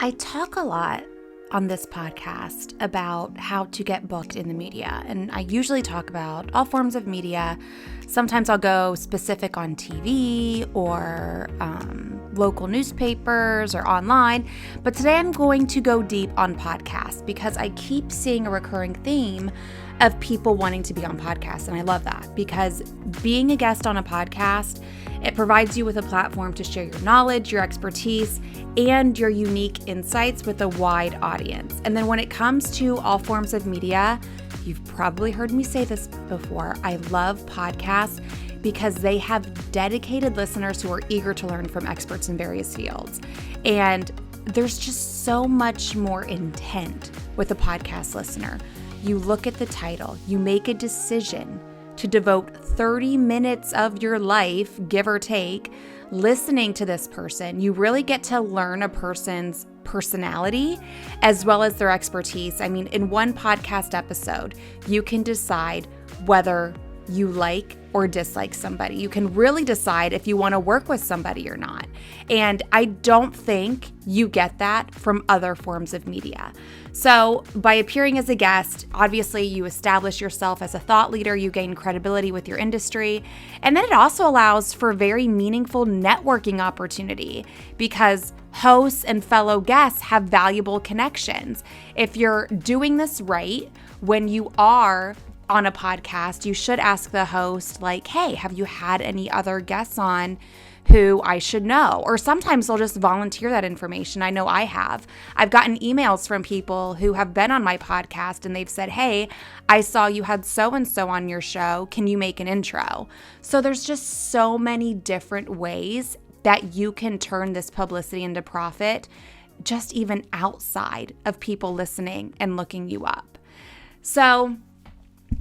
I talk a lot on this podcast about how to get booked in the media, and I usually talk about all forms of media. Sometimes I'll go specific on TV or local newspapers or online, but today I'm going to go deep on podcasts because I keep seeing a recurring theme of people wanting to be on podcasts, and I love that because being a guest on a podcast, it provides you with a platform to share your knowledge, your expertise, and your unique insights with a wide audience. And then when it comes to all forms of media, you've probably heard me say this before, I love podcasts because they have dedicated listeners who are eager to learn from experts in various fields. And there's just so much more intent with a podcast listener. You look at the title, you make a decision to devote 30 minutes of your life, give or take, listening to this person. You really get to learn a person's personality as well as their expertise. I mean, in one podcast episode, you can decide whether you like or dislike somebody. You can really decide if you want to work with somebody or not. And I don't think you get that from other forms of media. So by appearing as a guest, obviously you establish yourself as a thought leader, you gain credibility with your industry, and then it also allows for very meaningful networking opportunity because hosts and fellow guests have valuable connections. If you're doing this right, when you are on a podcast, you should ask the host, like, hey, have you had any other guests on who I should know? Or sometimes they'll just volunteer that information. I know I have. I've gotten emails from people who have been on my podcast and they've said, hey, I saw you had so-and-so on your show. Can you make an intro? So there's just so many different ways that you can turn this publicity into profit, just even outside of people listening and looking you up. So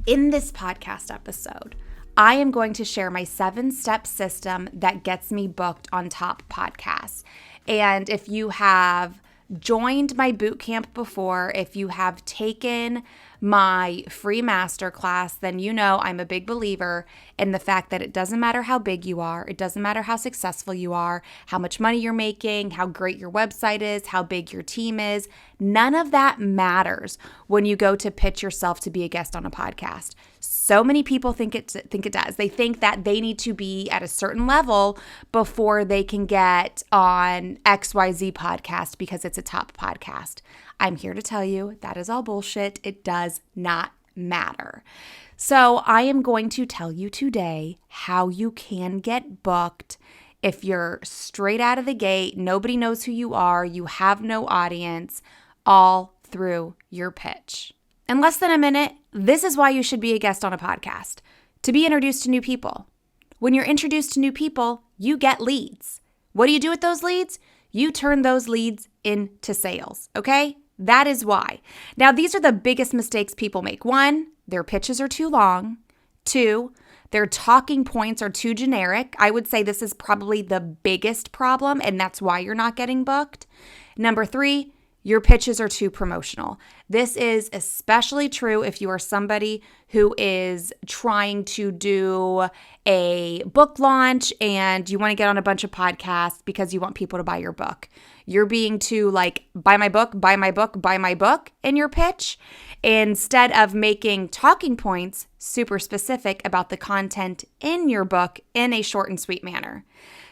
in this podcast episode, I am going to share my 7-step system that gets me booked on top podcasts. And if you have joined my bootcamp before, if you have taken my free masterclass, then you know I'm a big believer in the fact that it doesn't matter how big you are, it doesn't matter how successful you are, how much money you're making, how great your website is, how big your team is. None of that matters when you go to pitch yourself to be a guest on a podcast. So many people think it does. They think that they need to be at a certain level before they can get on XYZ podcast because it's a top podcast. I'm here to tell you that is all bullshit. It does not matter. So I am going to tell you today how you can get booked if you're straight out of the gate, nobody knows who you are, you have no audience, all through your pitch. In less than a minute, this is why you should be a guest on a podcast, to be introduced to new people. When you're introduced to new people, you get leads. What do you do with those leads? You turn those leads into sales, okay? That is why. Now, these are the biggest mistakes people make. 1, their pitches are too long. 2, their talking points are too generic. I would say this is probably the biggest problem, and that's why you're not getting booked. Number 3, your pitches are too promotional. This is especially true if you are somebody who is trying to do a book launch and you want to get on a bunch of podcasts because you want people to buy your book. You're being too like, buy my book, buy my book, buy my book in your pitch, instead of making talking points super specific about the content in your book in a short and sweet manner.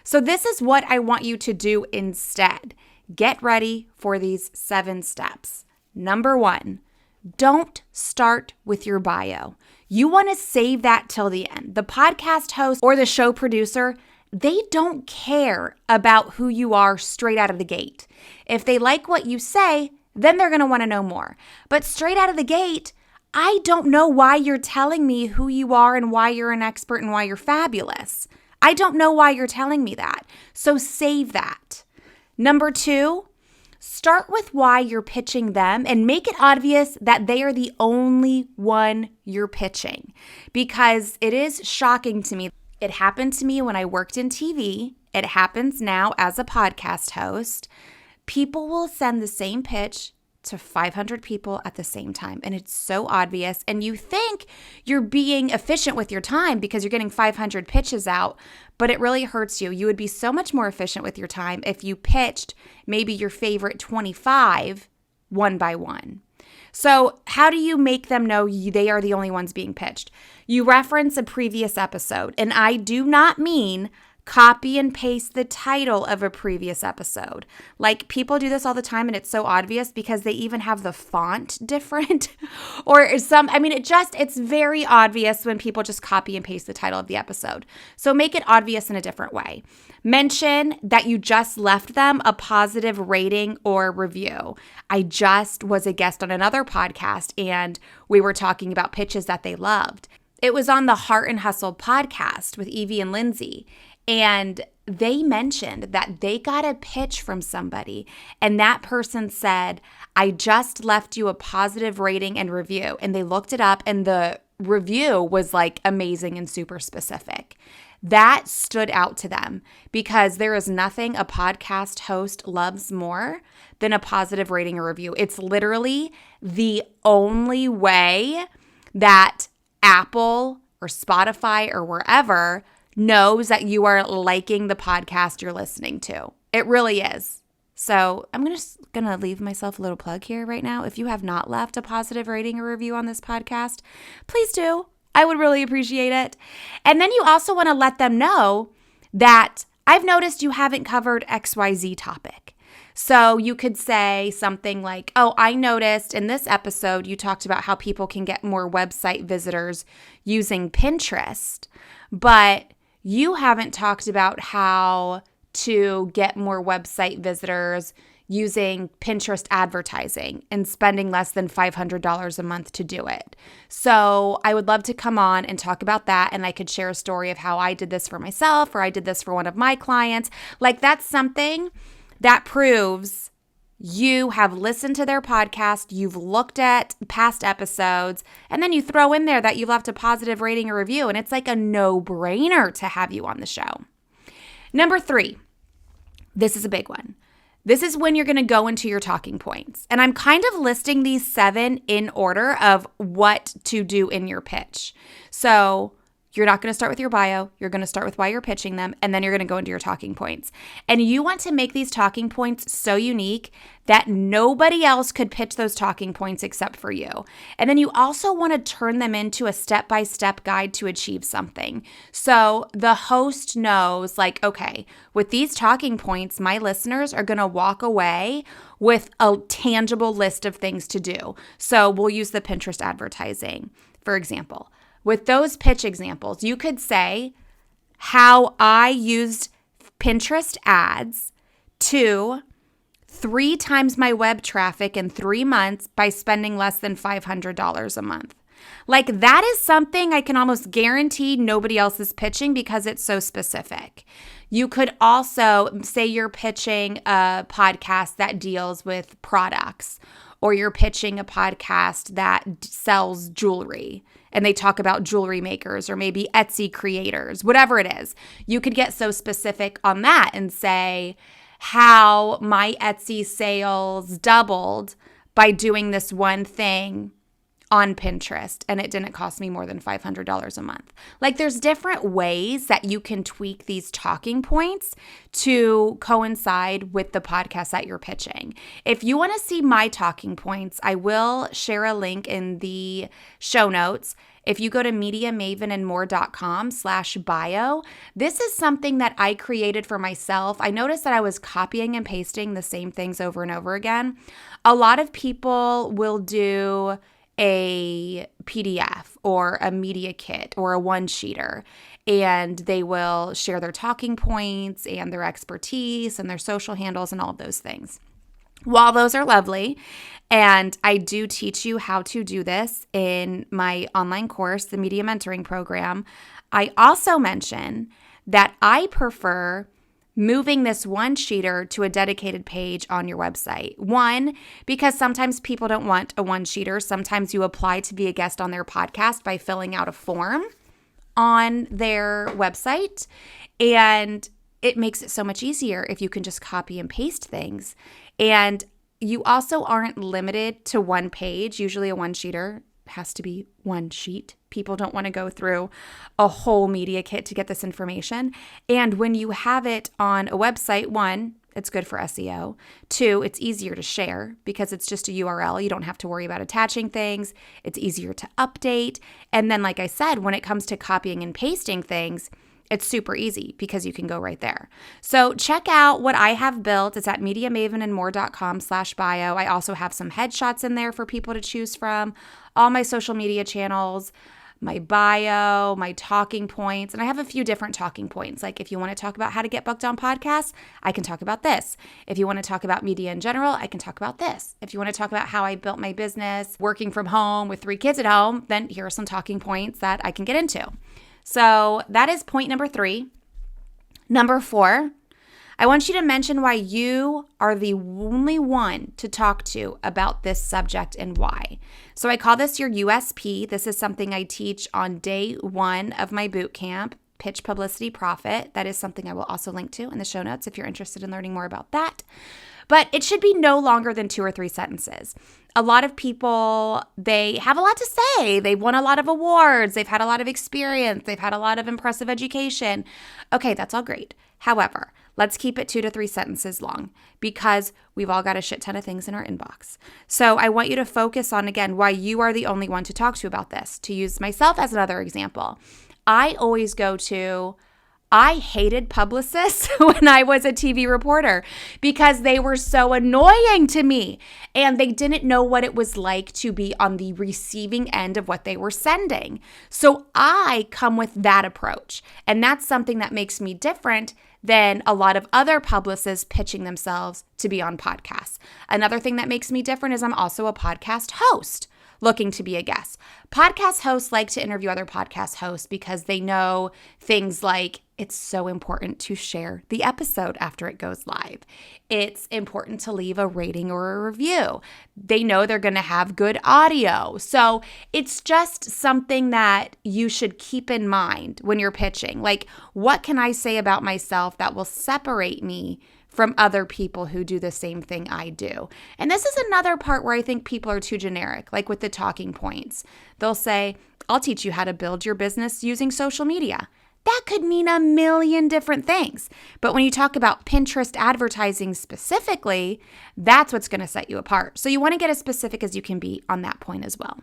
So this is what I want you to do instead. Get ready for these 7 steps. Number 1, don't start with your bio. You want to save that till the end. The podcast host or the show producer, they don't care about who you are straight out of the gate. If they like what you say, then they're going to want to know more. But straight out of the gate, I don't know why you're telling me who you are and why you're an expert and why you're fabulous. I don't know why you're telling me that. So save that. Number 2, start with why you're pitching them and make it obvious that they are the only one you're pitching, because it is shocking to me. It happened to me when I worked in TV. It happens now as a podcast host. People will send the same pitch to 500 people at the same time. And it's so obvious. And you think you're being efficient with your time because you're getting 500 pitches out, but it really hurts you. You would be so much more efficient with your time if you pitched maybe your favorite 25 one by one. So how do you make them know they are the only ones being pitched? You reference a previous episode, and I do not mean copy and paste the title of a previous episode. Like, people do this all the time, and it's so obvious because they even have the font different it's very obvious when people just copy and paste the title of the episode. So make it obvious in a different way. Mention that you just left them a positive rating or review. I just was a guest on another podcast, and we were talking about pitches that they loved. It was on the Heart and Hustle podcast with Evie and Lindsay. And they mentioned that they got a pitch from somebody, and that person said, I just left you a positive rating and review. And they looked it up, and the review was like amazing and super specific. That stood out to them because there is nothing a podcast host loves more than a positive rating or review. It's literally the only way that Apple or Spotify or wherever knows that you are liking the podcast you're listening to. It really is. So I'm just going to leave myself a little plug here right now. If you have not left a positive rating or review on this podcast, please do. I would really appreciate it. And then you also want to let them know that I've noticed you haven't covered XYZ topic. So you could say something like, oh, I noticed in this episode you talked about how people can get more website visitors using Pinterest, but you haven't talked about how to get more website visitors using Pinterest advertising and spending less than $500 a month to do it. So I would love to come on and talk about that, and I could share a story of how I did this for myself or I did this for one of my clients. Like, that's something that proves you have listened to their podcast, you've looked at past episodes, and then you throw in there that you left a positive rating or review, and it's like a no-brainer to have you on the show. Number 3, this is a big one. This is when you're going to go into your talking points. And I'm kind of listing these 7 in order of what to do in your pitch. So you're not going to start with your bio. You're going to start with why you're pitching them, and then you're going to go into your talking points. And you want to make these talking points so unique that nobody else could pitch those talking points except for you. And then you also want to turn them into a step-by-step guide to achieve something. So the host knows, like, okay, with these talking points, my listeners are going to walk away with a tangible list of things to do. So we'll use the Pinterest advertising, for example. With those pitch examples, you could say how I used Pinterest ads to 3 times my web traffic in 3 months by spending less than $500 a month. Like, that is something I can almost guarantee nobody else is pitching because it's so specific. You could also say you're pitching a podcast that deals with products, or you're pitching a podcast that sells jewelry and they talk about jewelry makers or maybe Etsy creators, whatever it is. You could get so specific on that and say how my Etsy sales doubled by doing this one thing on Pinterest, and it didn't cost me more than $500 a month. Like, there's different ways that you can tweak these talking points to coincide with the podcast that you're pitching. If you want to see my talking points, I will share a link in the show notes. If you go to MediaMavenandMore.com/bio, this is something that I created for myself. I noticed that I was copying and pasting the same things over and over again. A lot of people will do a PDF or a media kit or a one-sheeter, and they will share their talking points and their expertise and their social handles and all of those things. While those are lovely, and I do teach you how to do this in my online course, the Media Mentoring Program, I also mention that I prefer moving this one-sheeter to a dedicated page on your website. One, because sometimes people don't want a one-sheeter. Sometimes you apply to be a guest on their podcast by filling out a form on their website, and it makes it so much easier if you can just copy and paste things. And you also aren't limited to one page. Usually a one-sheeter has to be one sheet. People don't want to go through a whole media kit to get this information. And when you have it on a website, one, it's good for SEO. Two, it's easier to share because it's just a URL. You don't have to worry about attaching things. It's easier to update. And then, like I said, when it comes to copying and pasting things, it's super easy because you can go right there. So check out what I have built. It's at MediaMavenandMore.com/bio. I also have some headshots in there for people to choose from, all my social media channels, my bio, my talking points, and I have a few different talking points. Like if you want to talk about how to get booked on podcasts, I can talk about this. If you want to talk about media in general, I can talk about this. If you want to talk about how I built my business working from home with 3 kids at home, then here are some talking points that I can get into. So that is point number 3. Number 4, I want you to mention why you are the only one to talk to about this subject and why. So I call this your USP. This is something I teach on day 1 of my boot camp, Pitch, Publicity, Profit. That is something I will also link to in the show notes if you're interested in learning more about that. But it should be no longer than 2 or 3 sentences. A lot of people, they have a lot to say. They've won a lot of awards. They've had a lot of experience. They've had a lot of impressive education. Okay, that's all great. However, let's keep it 2 to 3 sentences long because we've all got a shit ton of things in our inbox. So I want you to focus on, again, why you are the only one to talk to about this. To use myself as another example, I always go to, I hated publicists when I was a TV reporter because they were so annoying to me and they didn't know what it was like to be on the receiving end of what they were sending. So I come with that approach, and that's something that makes me different than a lot of other publicists pitching themselves to be on podcasts. Another thing that makes me different is I'm also a podcast host looking to be a guest. Podcast hosts like to interview other podcast hosts because they know things like it's so important to share the episode after it goes live. It's important to leave a rating or a review. They know they're going to have good audio. So it's just something that you should keep in mind when you're pitching. Like, what can I say about myself that will separate me from other people who do the same thing I do? And this is another part where I think people are too generic, like with the talking points. They'll say, I'll teach you how to build your business using social media. That could mean a million different things. But when you talk about Pinterest advertising specifically, that's what's going to set you apart. So you want to get as specific as you can be on that point as well.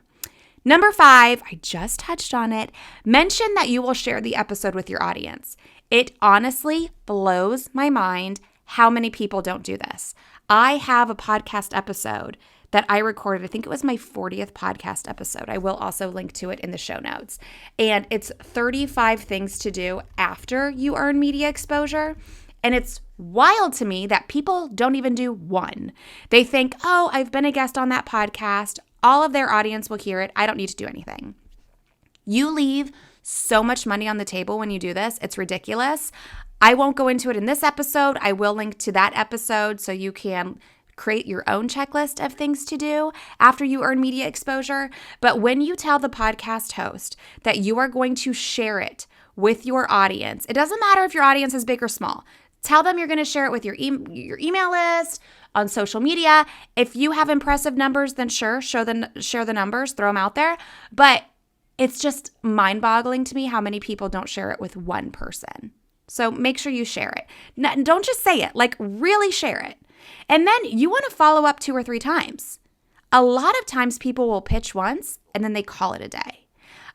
Number 5, I just touched on it. Mention that you will share the episode with your audience. It honestly blows my mind how many people don't do this. I have a podcast episode that I recorded. I think it was my 40th podcast episode. I will also link to it in the show notes. And it's 35 things to do after you earn media exposure. And it's wild to me that people don't even do one. They think, oh, I've been a guest on that podcast. All of their audience will hear it. I don't need to do anything. You leave so much money on the table when you do this. It's ridiculous. I won't go into it in this episode. I will link to that episode so you can create your own checklist of things to do after you earn media exposure. But when you tell the podcast host that you are going to share it with your audience, it doesn't matter if your audience is big or small. Tell them you're going to share it with your email list, on social media. If you have impressive numbers, then sure, share the numbers, throw them out there. But it's just mind-boggling to me how many people don't share it with one person. So make sure you share it. Don't just say it, like really share it. And then you want to follow up 2 or 3 times. A lot of times people will pitch once and then they call it a day.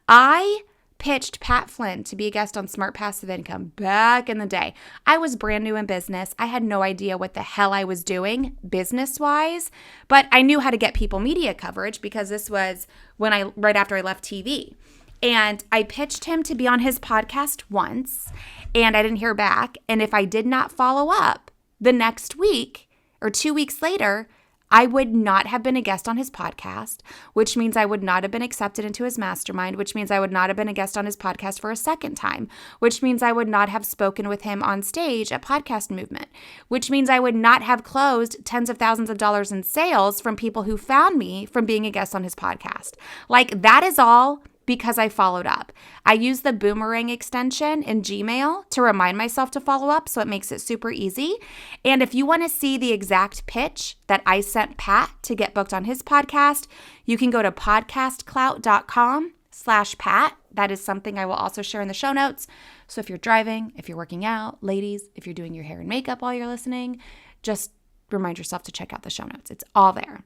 I pitched Pat Flynn to be a guest on Smart Passive Income back in the day. I was brand new in business. I had no idea what the hell I was doing business-wise, but I knew how to get people media coverage because this was right after I left TV. And I pitched him to be on his podcast once, and I didn't hear back. And if I did not follow up the next week or 2 weeks later, I would not have been a guest on his podcast, which means I would not have been accepted into his mastermind, which means I would not have been a guest on his podcast for a second time, which means I would not have spoken with him on stage at Podcast Movement, which means I would not have closed tens of thousands of dollars in sales from people who found me from being a guest on his podcast. Like, that is all because I followed up. I use the boomerang extension in Gmail to remind myself to follow up, so it makes it super easy. And if you want to see the exact pitch that I sent Pat to get booked on his podcast, you can go to podcastclout.com/Pat. That is something I will also share in the show notes. So if you're driving, if you're working out, ladies, if you're doing your hair and makeup while you're listening, just remind yourself to check out the show notes. It's all there.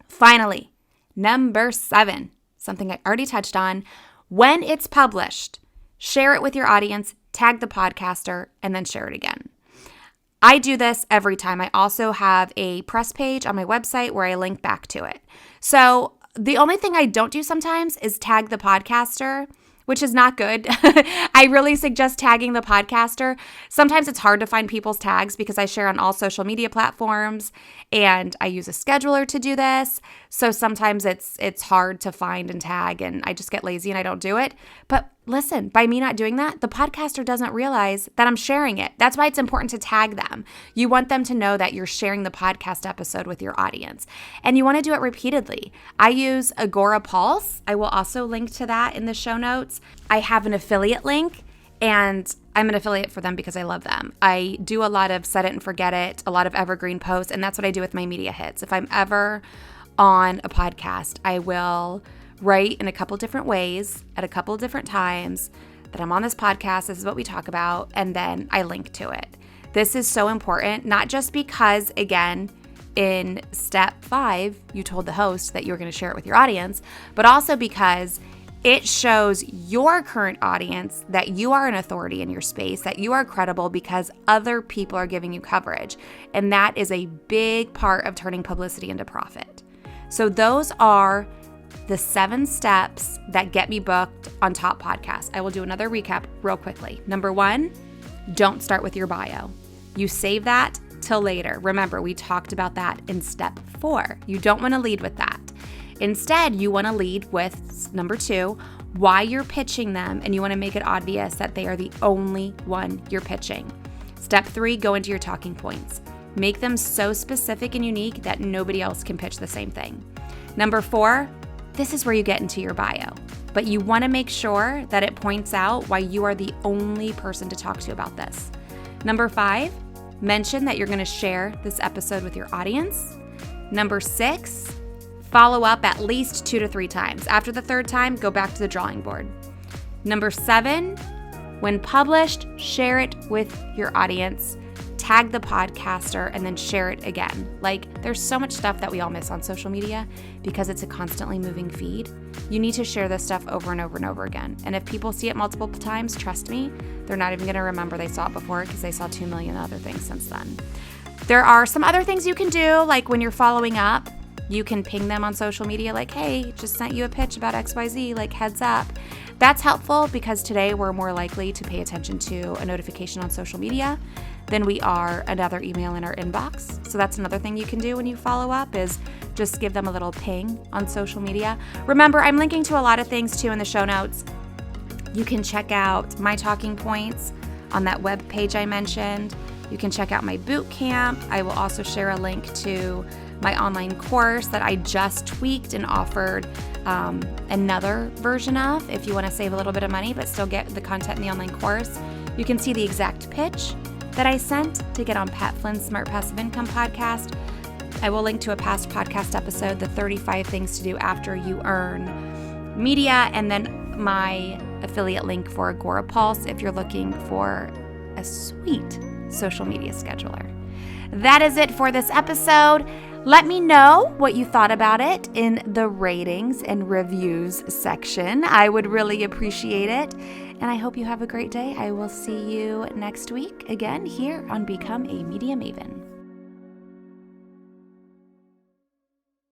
Finally, number 7. Something I already touched on. When it's published, share it with your audience, tag the podcaster, and then share it again. I do this every time. I also have a press page on my website where I link back to it. So the only thing I don't do sometimes is tag the podcaster, which is not good. I really suggest tagging the podcaster. Sometimes it's hard to find people's tags because I share on all social media platforms and I use a scheduler to do this. So sometimes it's hard to find and tag, and I just get lazy and I don't do it. But listen, by me not doing that, the podcaster doesn't realize that I'm sharing it. That's why it's important to tag them. You want them to know that you're sharing the podcast episode with your audience, and you want to do it repeatedly. I use Agora Pulse. I will also link to that in the show notes. I have an affiliate link, and I'm an affiliate for them because I love them. I do a lot of set it and forget it, a lot of evergreen posts, and that's what I do with my media hits. If I'm ever on a podcast, I will write in a couple different ways at a couple different times that I'm on this podcast, this is what we talk about, and then I link to it. This is so important, not just because, again, in step 5, you told the host that you were going to share it with your audience, but also because it shows your current audience that you are an authority in your space, that you are credible because other people are giving you coverage. And that is a big part of turning publicity into profit. So those are the 7 steps that get me booked on top podcasts. I will do another recap real quickly. Number 1, don't start with your bio. You save that till later. Remember, we talked about that in step 4. You don't want to lead with that. Instead, you want to lead with number 2, why you're pitching them, and you want to make it obvious that they are the only one you're pitching. Step 3, go into your talking points. Make them so specific and unique that nobody else can pitch the same thing. Number 4, this is where you get into your bio, but you want to make sure that it points out why you are the only person to talk to about this. Number 5, mention that you're going to share this episode with your audience. Number 6, follow up at least 2 to 3 times. After the 3rd time, go back to the drawing board. Number 7, when published, share it with your audience. Tag the podcaster and then share it again. Like, there's so much stuff that we all miss on social media because it's a constantly moving feed. You need to share this stuff over and over and over again. And if people see it multiple times, trust me, they're not even going to remember they saw it before because they saw 2 million other things since then. There are some other things you can do, like when you're following up, you can ping them on social media like, hey, just sent you a pitch about XYZ, like heads up. That's helpful because today we're more likely to pay attention to a notification on social media than we are another email in our inbox. So that's another thing you can do when you follow up is just give them a little ping on social media. Remember, I'm linking to a lot of things too in the show notes. You can check out my talking points on that web page I mentioned. You can check out my boot camp. I will also share a link to my online course that I just tweaked and offered another version of if you want to save a little bit of money but still get the content in the online course. You can see the exact pitch that I sent to get on Pat Flynn's Smart Passive Income podcast. I will link to a past podcast episode, the 35 things to do after you earn media, and then my affiliate link for Agora Pulse if you're looking for a sweet social media scheduler. That is it for this episode. Let me know what you thought about it in the ratings and reviews section. I would really appreciate it. And I hope you have a great day. I will see you next week again here on Become a Media Maven.